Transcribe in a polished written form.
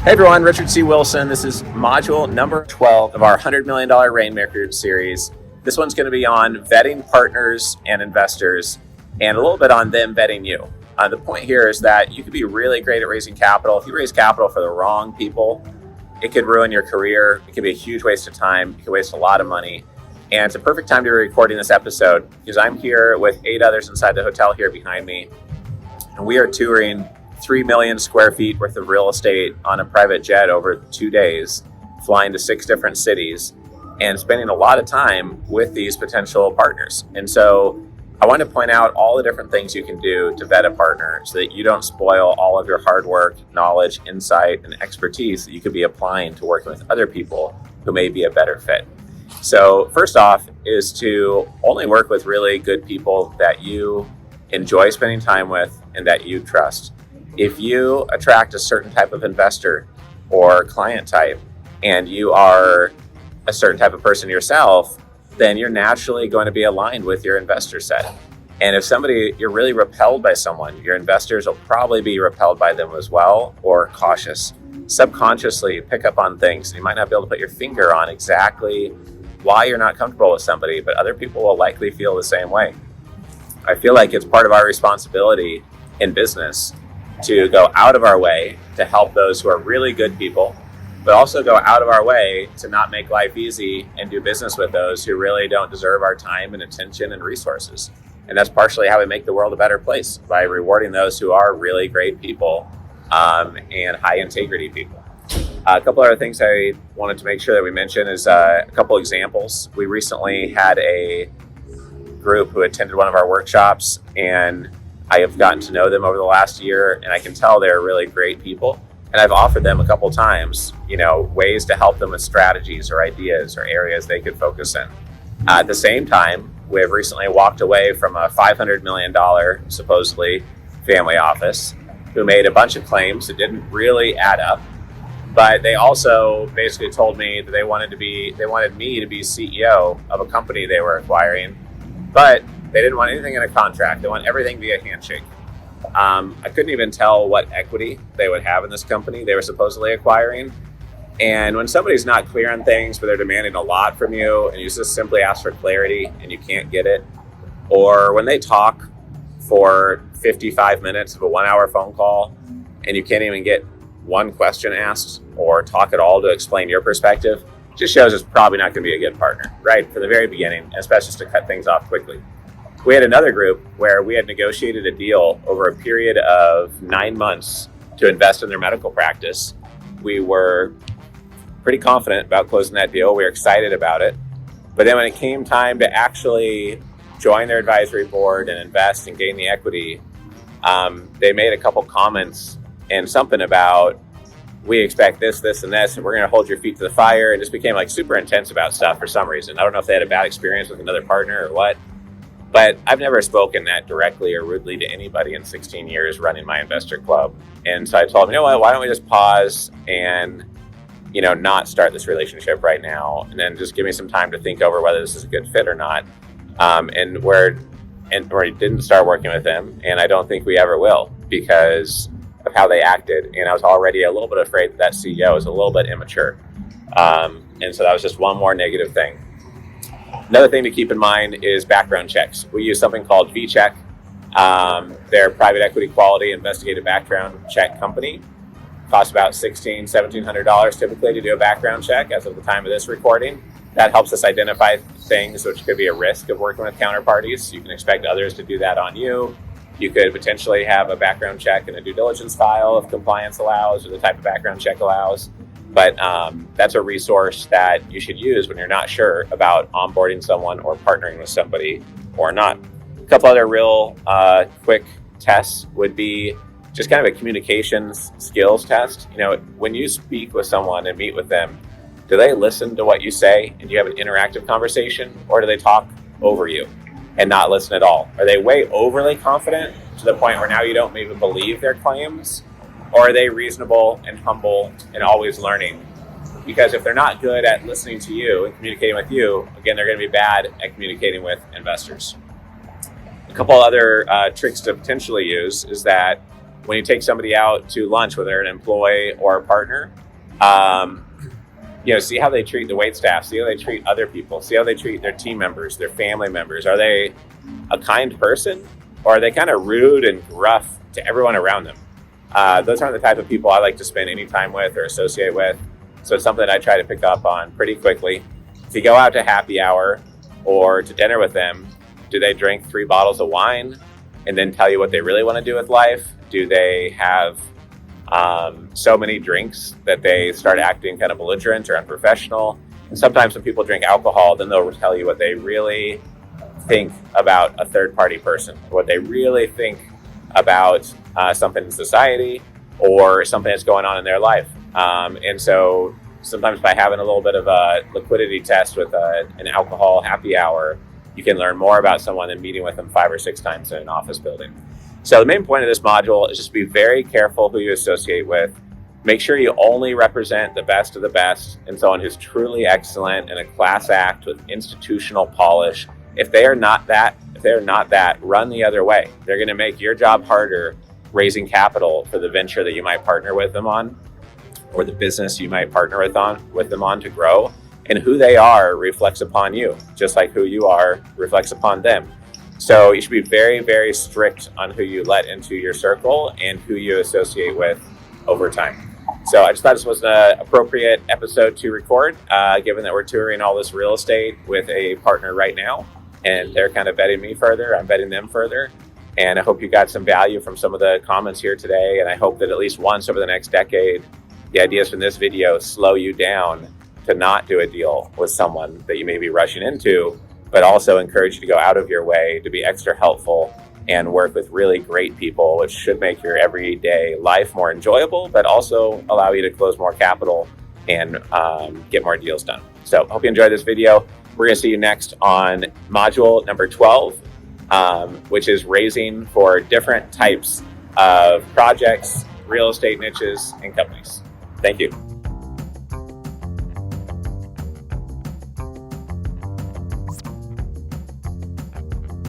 Hey everyone, Richard C. Wilson. This is module number 12 of our $100 million Rainmaker series. This one's going to be on vetting partners and investors and a little bit on them vetting you. The point here is that you could be really great at raising capital. If you raise capital for the wrong people, it could ruin your career. It could be a huge waste of time. You could waste a lot of money. And it's a perfect time to be recording this episode because I'm here with 8 others inside the hotel here behind me. And we are touring 3 million square feet worth of real estate on a private jet over 2 days, flying to 6 different cities and spending a lot of time with these potential partners. And so I want to point out all the different things you can do to vet a partner so that you don't spoil all of your hard work, knowledge, insight, and expertise that you could be applying to working with other people who may be a better fit. So first off is to only work with really good people that you enjoy spending time with and that you trust. If you attract a certain type of investor or client type and you are a certain type of person yourself, then you're naturally going to be aligned with your investor set. And if you're really repelled by someone, your investors will probably be repelled by them as well, or cautious. Subconsciously pick up on things. You might not be able to put your finger on exactly why you're not comfortable with somebody, but other people will likely feel the same way. I feel like it's part of our responsibility in business to go out of our way to help those who are really good people, but also go out of our way to not make life easy and do business with those who really don't deserve our time and attention and resources. And that's partially how we make the world a better place, by rewarding those who are really great people and high integrity people. A couple other things I wanted to make sure that we mention is a couple examples. We recently had a group who attended one of our workshops, and I have gotten to know them over the last year, and I can tell they're really great people. And I've offered them a couple times, ways to help them with strategies or ideas or areas they could focus in. At the same time, we have recently walked away from a $500 million, supposedly, family office who made a bunch of claims that didn't really add up. But they also basically told me that they wanted me to be CEO of a company they were acquiring, but they didn't want anything in a contract. They want everything via handshake. I couldn't even tell what equity they would have in this company they were supposedly acquiring. And when somebody's not clear on things, but they're demanding a lot from you, and you just simply ask for clarity and you can't get it, or when they talk for 55 minutes of a 1-hour phone call and you can't even get one question asked or talk at all to explain your perspective, just shows it's probably not going to be a good partner, right? From the very beginning, especially just to cut things off quickly. We had another group where we had negotiated a deal over a period of 9 months to invest in their medical practice. We were pretty confident about closing that deal. We were excited about it. But then when it came time to actually join their advisory board and invest and gain the equity, they made a couple comments and something about, we expect this, this, and this, and we're going to hold your feet to the fire. And just became like super intense about stuff for some reason. I don't know if they had a bad experience with another partner or what. But I've never spoken that directly or rudely to anybody in 16 years running my investor club. And so I told them, why don't we just pause and, not start this relationship right now, and then just give me some time to think over whether this is a good fit or not. And we didn't start working with them, and I don't think we ever will because of how they acted. And I was already a little bit afraid that CEO is a little bit immature. And so that was just one more negative thing. Another thing to keep in mind is background checks. We use something called V-Check. They're private equity quality investigative background check company. Costs about $1,600, $1,700 typically to do a background check as of the time of this recording. That helps us identify things which could be a risk of working with counterparties. You can expect others to do that on you. You could potentially have a background check in a due diligence file if compliance allows or the type of background check allows. But that's a resource that you should use when you're not sure about onboarding someone or partnering with somebody or not. A couple other real quick tests would be just kind of a communications skills test. When you speak with someone and meet with them, do they listen to what you say and do you have an interactive conversation, or do they talk over you and not listen at all? Are they way overly confident to the point where now you don't even believe their claims? Or are they reasonable and humble and always learning? Because if they're not good at listening to you and communicating with you, again, they're going to be bad at communicating with investors. A couple other tricks to potentially use is that when you take somebody out to lunch, whether an employee or a partner, see how they treat the wait staff, see how they treat other people, see how they treat their team members, their family members. Are they a kind person, or are they kind of rude and gruff to everyone around them? Those aren't the type of people I like to spend any time with or associate with. So it's something that I try to pick up on pretty quickly. If you go out to happy hour or to dinner with them, do they drink 3 bottles of wine and then tell you what they really want to do with life? Do they have so many drinks that they start acting kind of belligerent or unprofessional? And sometimes when people drink alcohol, then they'll tell you what they really think about a third-party person, what they really think about something in society or something that's going on in their life. And so sometimes by having a little bit of a liquidity test with an alcohol happy hour, you can learn more about someone than meeting with them 5 or 6 times in an office building. So the main point of this module is just be very careful who you associate with. Make sure you only represent the best of the best and someone who's truly excellent in a class act with institutional polish. If they are not that, run the other way. They're going to make your job harder raising capital for the venture that you might partner with them on, or the business you might partner with them on to grow. And who they are reflects upon you, just like who you are reflects upon them. So you should be very, very strict on who you let into your circle and who you associate with over time. So I just thought this was an appropriate episode to record, given that we're touring all this real estate with a partner right now, and they're kind of vetting me further, I'm vetting them further. And I hope you got some value from some of the comments here today. And I hope that at least once over the next decade, the ideas from this video slow you down to not do a deal with someone that you may be rushing into, but also encourage you to go out of your way to be extra helpful and work with really great people, which should make your everyday life more enjoyable, but also allow you to close more capital and get more deals done. So hope you enjoyed this video. We're going to see you next on module number 12, which is raising for different types of projects, real estate niches, and companies. Thank you.